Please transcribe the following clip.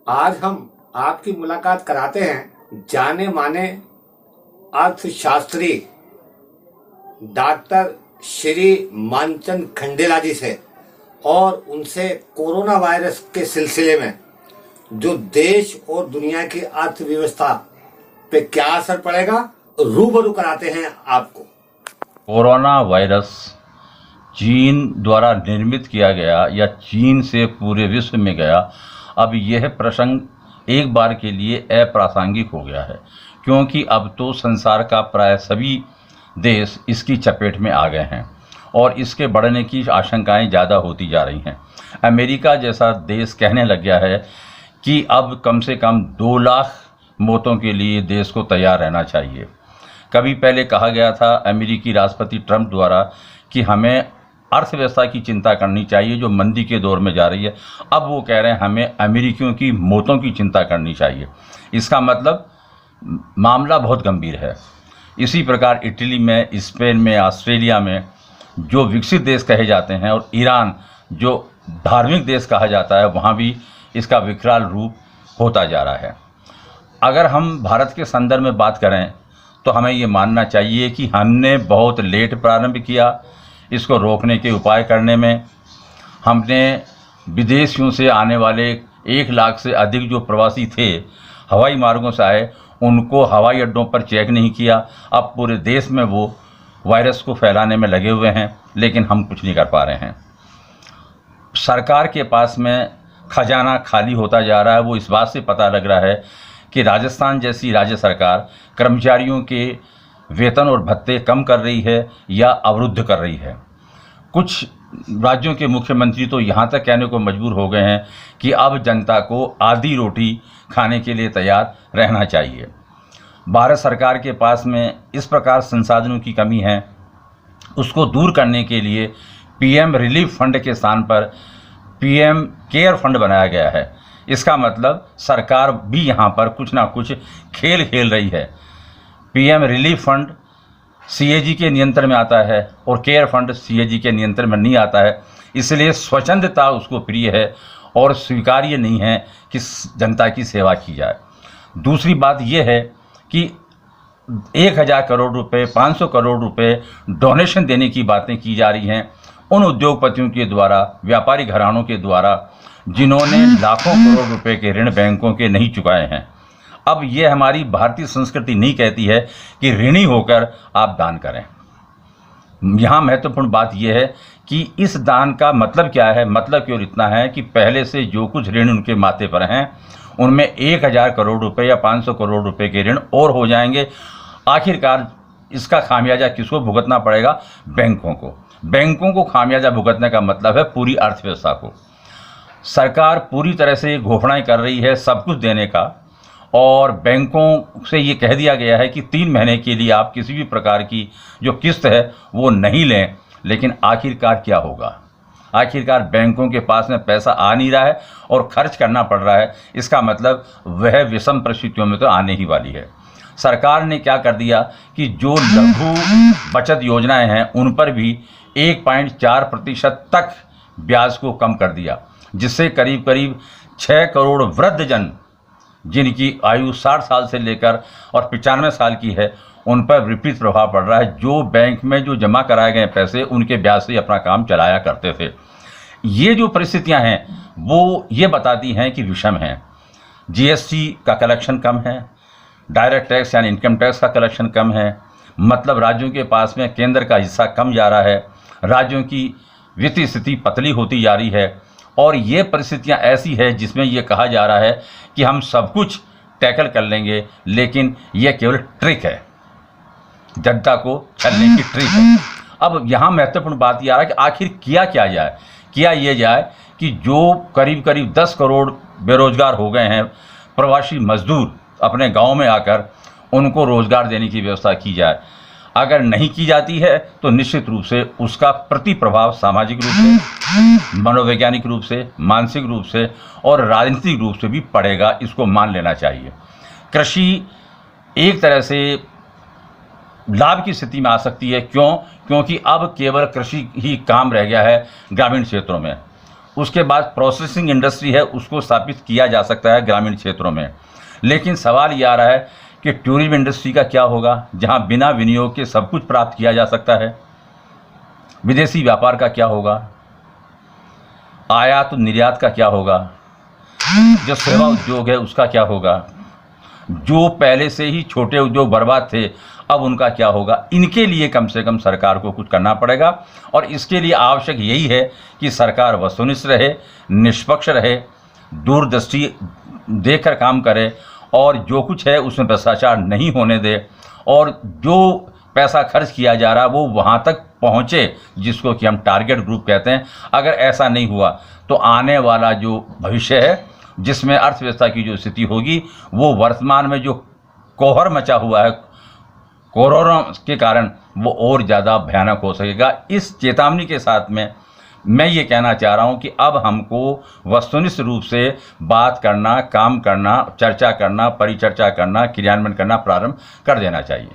आज हम आपकी मुलाकात कराते हैं जाने माने अर्थशास्त्री डॉक्टर श्री मानचंद खंडेला जी से और उनसे कोरोना वायरस के सिलसिले में जो देश और दुनिया की अर्थव्यवस्था पे क्या असर पड़ेगा रूबरू कराते हैं आपको। कोरोना वायरस चीन द्वारा निर्मित किया गया या चीन से पूरे विश्व में गया। अब यह प्रसंग एक बार के लिए अप्रासंगिक हो गया है, क्योंकि अब तो संसार का प्राय सभी देश इसकी चपेट में आ गए हैं और इसके बढ़ने की आशंकाएं ज़्यादा होती जा रही हैं। अमेरिका जैसा देश कहने लग गया है कि अब कम से कम 2 लाख मौतों के लिए देश को तैयार रहना चाहिए। कभी पहले कहा गया था अमेरिकी राष्ट्रपति ट्रंप द्वारा कि हमें अर्थव्यवस्था की चिंता करनी चाहिए जो मंदी के दौर में जा रही है। अब वो कह रहे हैं हमें अमेरिकियों की मौतों की चिंता करनी चाहिए। इसका मतलब मामला बहुत गंभीर है। इसी प्रकार इटली में, स्पेन में, ऑस्ट्रेलिया में जो विकसित देश कहे जाते हैं और ईरान जो धार्मिक देश कहा जाता है, वहाँ भी इसका विकराल रूप होता जा रहा है। अगर हम भारत के संदर्भ में बात करें तो हमें ये मानना चाहिए कि हमने बहुत लेट प्रारंभ किया इसको रोकने के उपाय करने में। हमने विदेशियों से आने वाले 1 लाख से अधिक जो प्रवासी थे हवाई मार्गों से आए, उनको हवाई अड्डों पर चेक नहीं किया। अब पूरे देश में वो वायरस को फैलाने में लगे हुए हैं, लेकिन हम कुछ नहीं कर पा रहे हैं। सरकार के पास में खजाना खाली होता जा रहा है। वो इस बात से पता लग रहा है कि राजस्थान जैसी राज्य सरकार कर्मचारियों के वेतन और भत्ते कम कर रही है या अवरुद्ध कर रही है। कुछ राज्यों के मुख्यमंत्री तो यहाँ तक कहने को मजबूर हो गए हैं कि अब जनता को आधी रोटी खाने के लिए तैयार रहना चाहिए। भारत सरकार के पास में इस प्रकार संसाधनों की कमी है, उसको दूर करने के लिए पीएम रिलीफ फंड के स्थान पर पीएम केयर फंड बनाया गया है। इसका मतलब सरकार भी यहाँ पर कुछ ना कुछ खेल खेल रही है। पीएम रिलीफ फंड सीएजी के नियंत्रण में आता है और केयर फंड सीएजी के नियंत्रण में नहीं आता है, इसलिए स्वच्छंदता उसको प्रिय है और स्वीकार्य नहीं है कि जनता की सेवा की जाए। दूसरी बात यह है कि 1000 करोड़ रुपए, 500 करोड़ रुपए डोनेशन देने की बातें की जा रही हैं उन उद्योगपतियों के द्वारा, व्यापारी घरानों के द्वारा जिन्होंने लाखों करोड़ रुपए के ऋण बैंकों के नहीं चुकाए हैं। अब ये हमारी भारतीय संस्कृति नहीं कहती है कि ऋणी होकर आप दान करें। यहाँ महत्वपूर्ण बात यह है कि इस दान का मतलब क्या है। मतलब केवल इतना है कि पहले से जो कुछ ऋण उनके माथे पर हैं उनमें 1000 करोड़ रुपए या 500 करोड़ रुपए के ऋण और हो जाएंगे। आखिरकार इसका खामियाजा किसको भुगतना पड़ेगा? बैंकों को। बैंकों को खामियाजा भुगतने का मतलब है पूरी अर्थव्यवस्था को। सरकार पूरी तरह से घोषणाएं कर रही है सब कुछ देने का, और बैंकों से ये कह दिया गया है कि 3 महीने के लिए आप किसी भी प्रकार की जो किस्त है वो नहीं लें। लेकिन आखिरकार क्या होगा? आखिरकार बैंकों के पास में पैसा आ नहीं रहा है और खर्च करना पड़ रहा है। इसका मतलब वह विषम परिस्थितियों में तो आने ही वाली है। सरकार ने क्या कर दिया कि जो लघु बचत योजनाएं हैं उन पर भी 1.4% तक ब्याज को कम कर दिया, जिससे करीब करीब 6 करोड़ वृद्धजन जिनकी आयु 60 साल से लेकर और 95 साल की है उन पर विपरीत प्रभाव पड़ रहा है। जो बैंक में जो जमा कराए गए पैसे उनके ब्याज से अपना काम चलाया करते थे। ये जो परिस्थितियां हैं वो ये बताती हैं कि विषम हैं। जीएसटी का कलेक्शन कम है, डायरेक्ट टैक्स यानी इनकम टैक्स का कलेक्शन कम है, मतलब राज्यों के पास में केंद्र का हिस्सा कम जा रहा है। राज्यों की वित्तीय स्थिति पतली होती जा रही है और ये परिस्थितियां ऐसी है जिसमें ये कहा जा रहा है कि हम सब कुछ टैकल कर लेंगे, लेकिन यह केवल ट्रिक है, जनता को छलने की ट्रिक है। अब यहाँ महत्वपूर्ण बात यह आ रहा है कि आखिर किया क्या जाए। किया ये जाए कि जो करीब करीब 10 करोड़ बेरोजगार हो गए हैं प्रवासी मजदूर अपने गाँव में आकर, उनको रोजगार देने की व्यवस्था की जाए। अगर नहीं की जाती है तो निश्चित रूप से उसका प्रति प्रभाव सामाजिक रूप से, मनोवैज्ञानिक रूप से, मानसिक रूप से और राजनीतिक रूप से भी पड़ेगा। इसको मान लेना चाहिए। कृषि एक तरह से लाभ की स्थिति में आ सकती है। क्यों? क्योंकि अब केवल कृषि ही काम रह गया है ग्रामीण क्षेत्रों में। उसके बाद प्रोसेसिंग इंडस्ट्री है, उसको स्थापित किया जा सकता है ग्रामीण क्षेत्रों में। लेकिन सवाल ये आ रहा है कि टूरिज्म इंडस्ट्री का क्या होगा, जहां बिना विनियोग के सब कुछ प्राप्त किया जा सकता है। विदेशी व्यापार का क्या होगा, आयात निर्यात का क्या होगा, जो सेवा उद्योग है उसका क्या होगा, जो पहले से ही छोटे उद्योग बर्बाद थे अब उनका क्या होगा। इनके लिए कम से कम सरकार को कुछ करना पड़ेगा और इसके लिए आवश्यक यही है कि सरकार वस्तुनिष्ठ रहे, निष्पक्ष रहे, दूरदृष्टि देकर काम करे और जो कुछ है उसमें भ्रष्टाचार नहीं होने दे और जो पैसा खर्च किया जा रहा है वो वहाँ तक पहुँचे जिसको कि हम टारगेट ग्रुप कहते हैं। अगर ऐसा नहीं हुआ तो आने वाला जो भविष्य है जिसमें अर्थव्यवस्था की जो स्थिति होगी वो वर्तमान में जो कोहर मचा हुआ है कोरोना के कारण वो और ज़्यादा भयानक हो सकेगा। इस चेतावनी के साथ में मैं ये कहना चाह रहा हूँ कि अब हमको वस्तुनिष्ठ रूप से बात करना, काम करना, चर्चा करना, परिचर्चा करना, क्रियान्वयन करना प्रारंभ कर देना चाहिए।